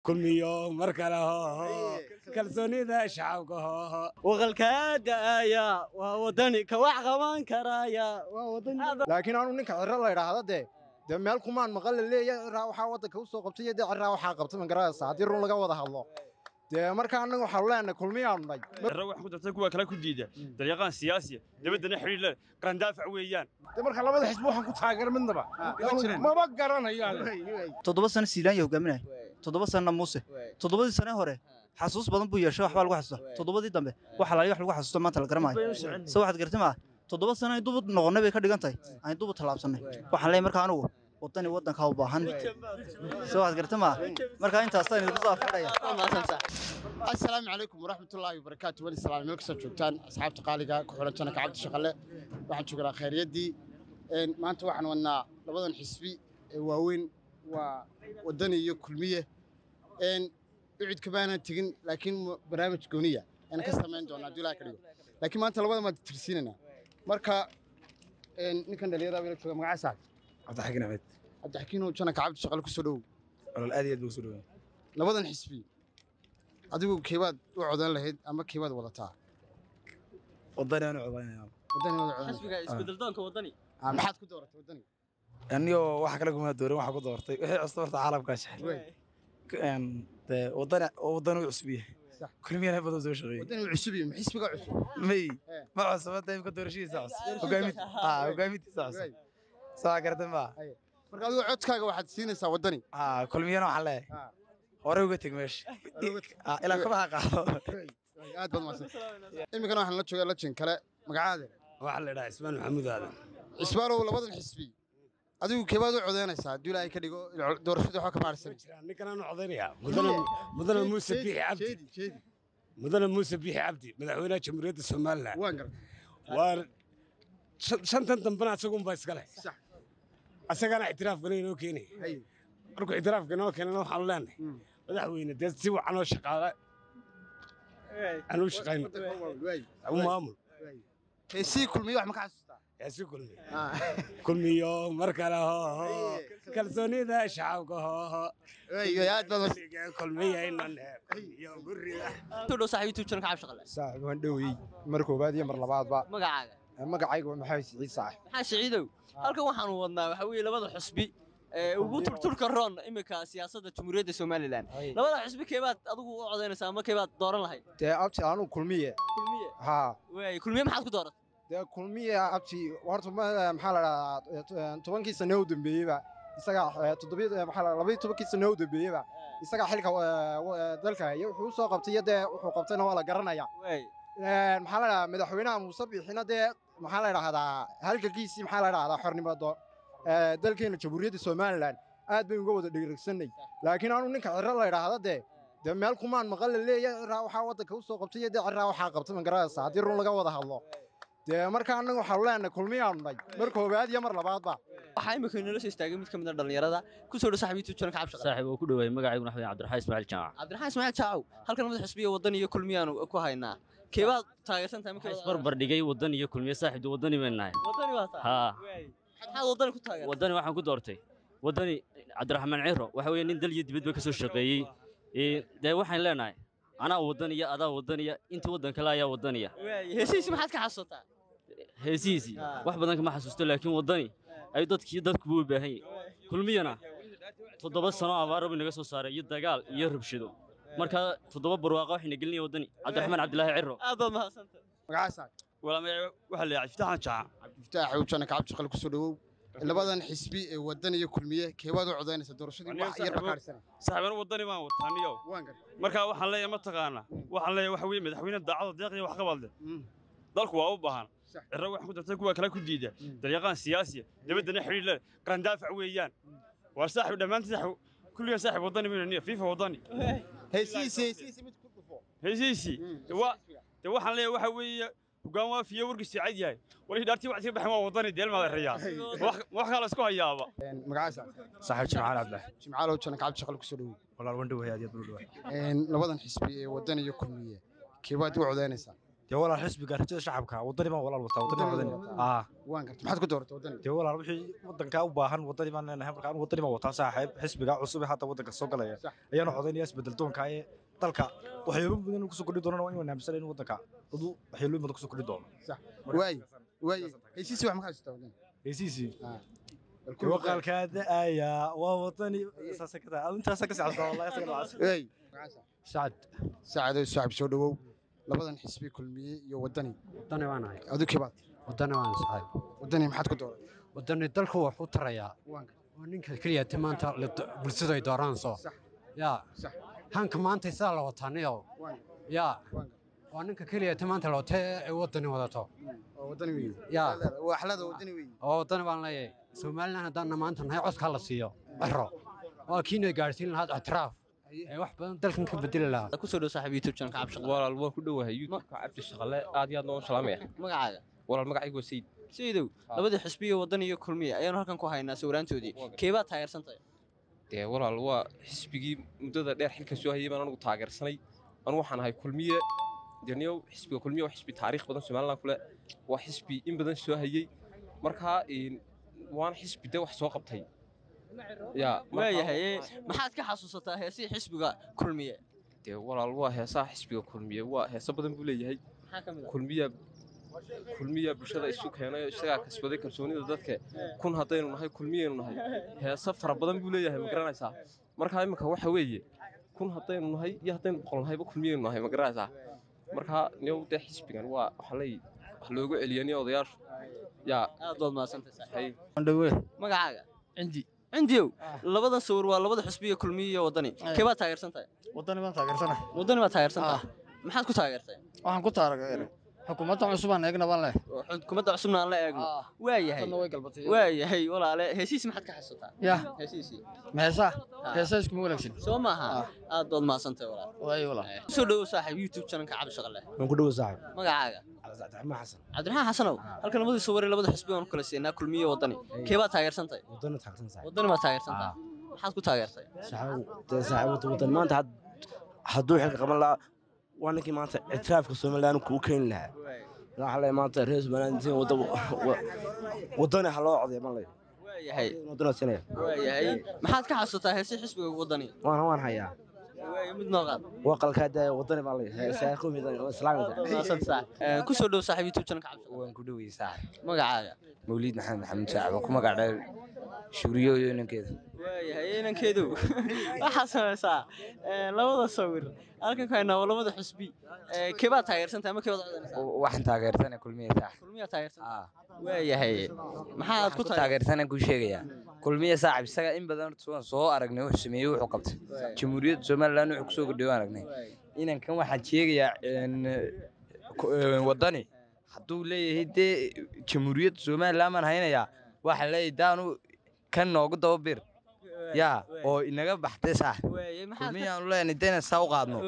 كل يوم مركله كالسوني ذا شعبك وغلكاga يا وودني كواx qaban karaya ودني laakiin aanu ninka cirro la yiraahdo de meel kumaan maqal leeyahay cirra waxa wadanka u soo qabtay de cirra waxa qabtay man garaysa hadii run laga wada hadlo de marka anagu waxa leenahay kulmiyaan nay cirro wax ku dartay kuwa kala ku diida dariiqan siyaasi dabadana xiriir la qaran daafac weeyaan de marka labada xisbi waxaan ku taageer midnaba ma garanayaan 7 sano Siilaan iyo hogaaminay 7 sano Muuse 7 sano hore xasuus badan buu yeeshay waxba lagu xasuusto 7 dambe waxa la wax lagu xasuusto maanta la garamayo soo waxaad gartay ma 7 sano ay dubad noqonay bay ka dhigantahay ay dubad talaabsanay waxaan leeyahay marka anigu wadani wadanka u baahan soo waxaad gartay ma marka intaas taan idinku soo afadhaya السلام عليكم ورحمة الله وبركاته والسلام عليكم سجوتان أصحاب تقاليقة كحولتنا كعبد الشغلة waxaan joognaa khayriyaddii maanta waxaan wadnaa labadan xisbi waaweyn waa wadani iyo kulmiye cid kabaana tigin laakiin barnaamij gooniya aan ka sameyn doonaa hadii la ka dhigo laakiin maanta labada ma tirsinana marka ninkan dhalinyarada wada jooga magaca Cabdixakiin Ahmed Cabdixakiin oo jana kacabd shaqal ku soo dhaw walaal aad iyo aad buu soo dhaweeyay labadan xisbi adigu keebaad u codan lahayd ama keebaad wadataa wadani aan codaynaa wadani wada codan xisbiga isku daldoonka wadani maxaad ku dooratay wadani aniyo waxa kala kuma dooran waxa ku doortay wixii cusubta caalamka shaxay wadani cusbiye kulmiyana badan soo shaqeeyay wadani cusbiye xisbiga cusub may ma cusubta imka doorashiisa hogaamitiisa cusub soo gartay ma marka adigu codkaaga waxaad siinaysaa wadani kulmiyana waxa leeyahay hore uga tag meesha ila kaba qaado aad bad maasan imikana waxaan la joogaa lajin kale magacaada waxa la dhahaa Ismaan Maxamuud Aadan Ismaalow labadan xisbi adigu keebaad u codeynaysaa hadii ilaahay ka dhigo doorashada waxa ka maarsan ninkan aan codeynaya mudana Muuse Biixi Cabdi mudana Muuse Biixi Cabdi madaxweynaha jamhuuriyadda Soomaaliland waan garan waa shantan dambana asagu baa iska leh sax asagana itiraaf galay inoo keenay markuu itiraafka inoo keenay waxaan leenahay madaxweyne dad si wacan oo shaqaale anu shaqayn maamul si kulmiyo wax ma ka xasuustaa si kulmiyo markale kalsooni ذا شعبك aad bad kulmiyo inaan iyo guriga tudho saaxiibtu jana kacab shaqale saaxiib waan dhawey mar koobaad iyo mar labaadba magacaaga magacaygu waa maxay Siciid Saaxiib maxaa Siciidow halkan waxaan wadnaa waxa weeye labada xisbi ugu turturka roon imika siyaasadda jamhuuriyadda Soomaaliland labada xisbi keebaad adigu u codeynaysaa ama keebaad dooran lahayd abti aanu kulmiye ha way kulmiye maxaad ku dooratay kulmiye abti horta maxaa la dhahaa 10kii sano u dambeeyayba isaga 12kii sano u dambeeyayba isaga xilka dalka wuxuu soo qabtay wuxuu qabtayna waa la garanayaa maxaa la dhahaa madaxweynaha Muuse Biixina maxaa la dhahaa halkagiisii maxaa la dhahaa xornimada dalkeena jamhuuriyadda Soomaaliland aad bay uga wada dhigirsanay laakiin aanu ninka cirro la yiraahdo de meel kumaan maqal leeyahay cirra waxa wadanka u soo qabtay de cirra waxa qabtay man garaysa hadii run laga wada hadlo de marka anagu waxa leenahay kulmiyaan nay mar koobaad iyo mar labaadba waxa imika nolosha istaagay mid kamid ah dhalinyarada ku soo dhaw saaxiibtu jana kacab shaqale saaxiib oo ku dhaweey magacaygu naxday Cabdiraxmaan Ismaaciil Jaac Cabdiraxmaan Ismaaciil Jaac halkan madax xisbiga wadani iyo kulmiyaan ku haynaa keebaad taageersan tahay markaa isbarbar dhigay wadani iyo kulmiye saaxiibtu wadani weenahay wadani waa taa ha maxaad wadani ku taageersan wadani waxaan ku doortay wadani Cabdiraxmaan Ciro waxa weeye nin dal iyo dibadba ka soo shaqeeyay waxaan leenahay ana wadaniya adaa wadaniya inta wadanka la ayaa wadaniya heesiisi maxaad ka xasuutaa heesiisi wax badan kama xasuusto laakiin wadani ay dadku u baahan yihiin kulmiyana 7 sano abaar rab inaga soo saaray iyo dagaal iyo rabshado marka 7 barwaaqo waxina gelinay wadani Cabdiraxmaan Cabdilaahi Ciro aad baad mahadsantahay magacaasa wala waxa la Cabdifatax Jaac Cabdifatax oo jana kacab shaqal ku soo dhawow labadan xisbi ee wadani iyo kulmiye keebaad u codeynaysa doorashadii wax yar bakaarsan saaxiibana wadani ma wataaniyo waan garan marka waxaan leeyahay ma taqaana waxaan leeyahay waxa weeye madaxweynaha daacada deeqay wax qabad dalku waa u baahan cirro wax ku dartay kuwa kala ku diida dariiqan siyaasi dabadana xiriir la qaran daafac weeyaan waa saaxiib dhamaantii kulliga saaxiib wadani weeyaan FIFA wadani heesiisi mid ku dhufo heesiisi waxaan leeyahay waxa weeye hogaan waafiye warkiisa cad yahay wali dhaartii wax si baxay waa wadani deel ma riyaa wax kala isku hayaaba magacaasa saaxiib Jimcaal Cabdilaahi Jimcaal oo jana kacab shaqal ku soo dhawow walaal wandhow aad iyo aad u dhawaay labadan xisbi ee wadani iyo kulmiye keebaad u codeynaysaa dee walaal xisbiga rajada shacabka wadani baan walaal wataa wadani wadani waan gartay maxaad ku dooratay wadani dee walaal wixii wadanka u baahan wadani baan leenahay marka anigu wadani baan wataa saaxiib xisbiga cusub ee hadda wadanka soo galaya ayaana codaynaya isbedel doonka ee dalka waxyaabo badan ku soo kordhi doonaan waa in wanaagsan in wadanka waxyaabo badan ku soo kordhi doono waay heshiisi wax ma xasuustaa wadani heshiisi وقالكاد آية ووطني ساسكتا أنت ساسكت عبد الله يسكت اي سعد الشعب شو دو لبدن حسبي كلمي iyo wadani waan ahay adu kibaad wadani waan saxay wadani maxaad ku dooratay wadani dalku wuxuu tarayaa oo ninka kaliya maanta bulshada ay dooraan soo ya hanka maanta isaa la wataanayo ya waa ninka kaliya maanta la watay ee wadani wadato oo wadani weey ya waxlada wadani weey oo wadani baan leeyahay Soomaaliland hadaan maanta nahay codka la siiyo baro waa kiina gaarsiin lahayd atraaf wax badan dalkan ka bedeli lahaa ku soo dhow saaxiib YouTube channel ka cabshaqo walaal waan ku dhowahay YouTube ka cabshaqale aad iyo aad noo salaamaya magacaaga walaal magacaygu Sayid Sayidow labada xisbiga wadani iyo kulmiye ayaan halkan ku haynaa sawiraantoodii keebaa taageersantahay dee walaal waa xisbigii muddada dheer xilka soo hayay baan anigu taageersanay anu waxaan ahay kulmiye deniyow xisbiga kulmiye waa xisbi taariikh badan Soomaaliland kule waa xisbi in badan soo hayay marka waan xisbi wax soo qabtay ya waayahay maxaad ka xasuusataa heesii xisbiga kulmiye dee walaal waa heesaha xisbiga kulmiye waa heesa badan buu leeyahay maxaa kamid ah kulmiye bulshada isu keenay isaga kasbaday kalsoonida dadka kun hadaynu nahay kulmiyeynu nahay heesa fara badan buu leeyahay ma garanaysaa marka imika waxa weeye kun hadaynu nahay iyo hadaynu boqol nahayba kulmiyeynu nahay ma garanaysaa marka niyow dee xisbigan waa waxa wax loogu celiyay odayaashu ya aad dood maasantay saaxiib andhawe magacaaga cindi cindiyow labada sawir waa labada xisbiga kulmiye iyo wadani keebaa taageersantahay wadani baan taageersanahay wadani baa taageersantahay maxaad ku taageertay waxaan ku taageeray xukuumadda cusub aan eegna baan leh xukuumadda cusubna aan la eegno waayahay walaale heshiis maxaad ka xasuutaa ya heshiisi heesaa iskuma wanaagsan soo maaha aad dood maasantay walaal soo dhow saaxiib YouTube channel ka cabshaqale waan ku dhow saaxiib magacaaga Cabdiraxmaan Xasanow halkan labada sawir ee labada xisbi aan kala siinaa kulmiye wadani keebaa taageersantay wadani ma taageersantay maxaad ku taageertay saaxiib wadani maanta hadduu xilka qaban lahaa waa ninkii maanta ictiraafka Soomaaliland ku keen lahaa waxa la maanta rees banaantiin wadani ha loo codeeyo ma leeyahay wadani sanaya maxaad ka xasuutaa heesii xisbiga wadani waan hayaa mid noqon وقالكاد ودني بالله ساكو ميدان اسلام ku soo dhow saaxiib YouTube channel ka cabshaqo waan ku dhawey saaxiib magacaaga mawlid maxamed saaxiib ku magac dheer shuriyo iyo ninkeeda waayahay ninkeedu waxa samaysaa labada sawir halkan ka hayna labada xisbi keebaa taageersantahay ama keebaa codanaysaa waxaan taageersanay kulmiye saaxiib kulmiye taageersantahay waayahay maxaad ku taageersanay ku sheegaya kulmiye saaxiib isaga in badan soo aragnay wuxuu sameeyay wuxuu qabtay jamhuuriyadda Soomaaliland wuxuu ku soo gudbay aragnay inankan waxaan sheegayaa wadani hadduu leeyahay dee jamhuuriyadda Soomaaliland man haynaya waxa leeyahay daanu kan noogu dababir ya oo inaga baxtay saaxiib kulmiye aan leenahay deena soo qaadno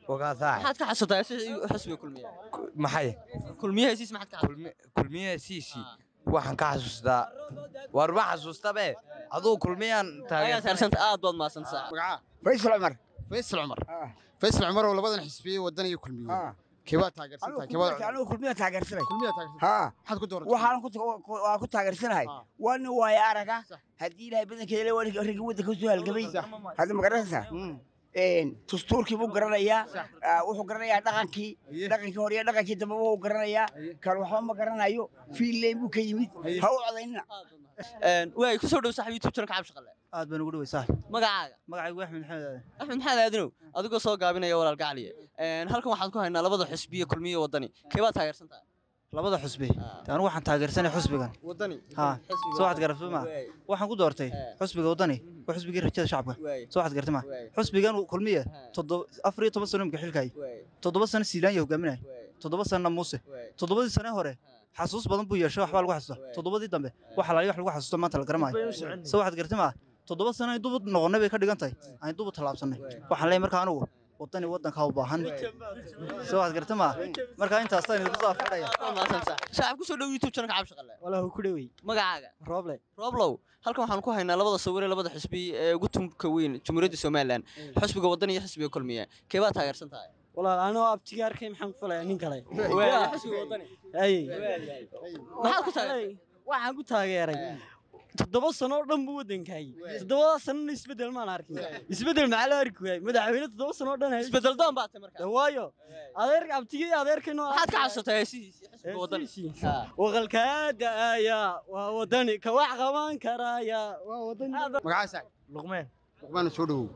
waxa saaxiib maxaad ka xasuutaa xisbiga kulmiye maxay kulmiye hesiis maxaad ka xasuutaa kulmiye hesiisi waxaan ka xasuustaa war ma xasuustabe aduu kulmiyaan taageersanta aad baad maasantaa magaca Faysal Umar Faysal Umar oo labadan xisbi wadani iyo kulmiye keebaa taageersantahay keebaa kulmiye taageersanay ha maxaad ku dooratay waxaan ku taageersanahay waan way araga hadii ilaahay badankeeda waa rigi wadda ka soo halgamay hada magaranaysa dastuurkii buu garanayaa wuxuu garanayaa dhaqankii hore iyo dhaqankii dambe buu garanayaa kan waxba ma garanayo fiileyn buu ka yimid ha u codaynina way ku soo dhow saaxiib YouTube channel ka cabshaqale aad baan ugu dhawey saaxiib magacaaga Axmed Maxamed Aadanow adigoo soo gaabinaya walaal gacaliye halkan waxaan ku haynaa labada xisbi iyo kulmiye wadani keebaa taageersantahay labada xusbi taan waxaan taageersanay xusbigan wadani soo waxaad garabto ma waxaan ku doortay xusbiga wadani waa xusbigii rajada shacabka soo waxaad gartay ma xusbigan kulmiye 14 sano imka xilkay 7 sano Siilaan hogaaminay 7 sano Muuse 7 sano hore xasuus badan buu yeeshay waxba lagu xasuusto 7 dambe waxa la wax lagu xasuusto maanta la garamayo soo waxaad gartay ma 7 sano ay dubad noqonay bay ka dhigantay ay dubad talaabsanay waxaan leeyahay markaa anigu wadani wadanka u baahan soo waad gartay ma marka intaas tan ku soo fadhaya shacab ku soo dhow YouTube channel ka cabshaqale walahi ku dhawey magacaaga Roblow halkan waxaan ku haynaa labada sawir ee labada xisbi ee ugu tunka weyn jamhuuriyadda Soomaaliland xisbiga wadani iyo xisbiga kulmiye keebaa taageersantahay والله أنا أبتي أركي محمد فلا يعني كله حسبي وطني أي ما كنت أغير واحد كنت أغير تدبر سنة ودم بودن كاي تدبر سنة يسبدل ما نعرفه يسبدل مع الأركوي مدعوين تدبر سنة ودم isbedel doon baa tamarka هوايو أدير أبتي أدير كنو maxaad ka xasuustay xisbiga wadani وغلكاد يا وودني كواح غمان كرايا وودني magacaasa luqmeen luqmaan soo dhawow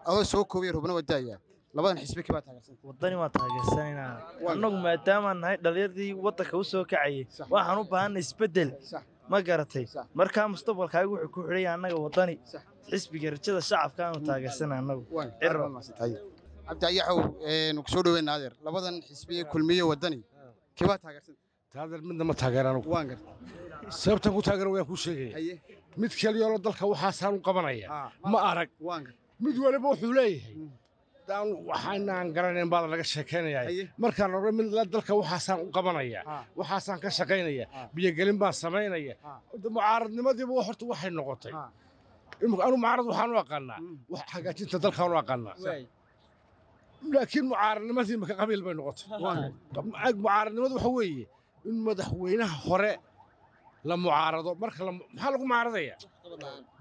adoo soo koobay rubna wadaaya labadan xisbi kibaa taageersan wadani waa taageersanaynaa annagu maadaamaan nahay dhallinyardii waddanka u soo kacayay waxaan u baahanay isbeddel ma garatay markaa mustaqbalkaagu wuxuu ku xidhaya annaga wadani xisbiga rajada shacabka aanu taageersanay annagu cabdi ayaxow ku soo dhaweyn naadir labadan xisbi kulmiye wadani kibaa taageersan taageer midna ma taageeraan waan gar sababtan ku taageero waan ku sheegay mid kaliya oo dalka waxaasaan u qabanaya ma arag waan gar mid waliba wuxuu leeyahay daan waxaan garanayn baa laga sheekeynayaa markaan hore mid dalka waxaasaan u qabanaya waxaasaan ka shaqeynaya biyo gelin baan sameynaya mucaaradnimadiiba horta waxay noqotay anu mucaarad waxaan u aqaanaa wax hagaajinta dalkaan u aqaanaa laakiin mucaaradnimadii maka qabiil bay noqotay mucaaradnimadu waxa weeye in madaxweynaha hore la mucaarado marka maxaa lagu mucaaradaya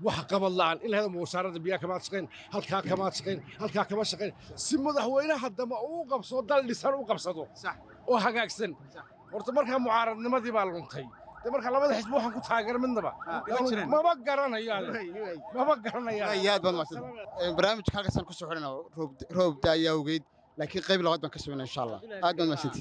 wax qabad la'aan in lahada wasaaradda biyaha kama shaqayn halkaa kama shaqayn halkaa kama shaqayn si madaxweynaha dama uu qabsado dal dhisan u qabsado oo hagaagsan horta markaa mucaaradnimadii baa luntay marka labada xisbi waxaan ku taageer midnaba maba garanayo aad baan mahadsan barnaamijka halkaasaan ku soo xidhanaa roob daaya awgeed laakiin qayb labaad baan ka sugna insha allah aad baan mahadsantihiin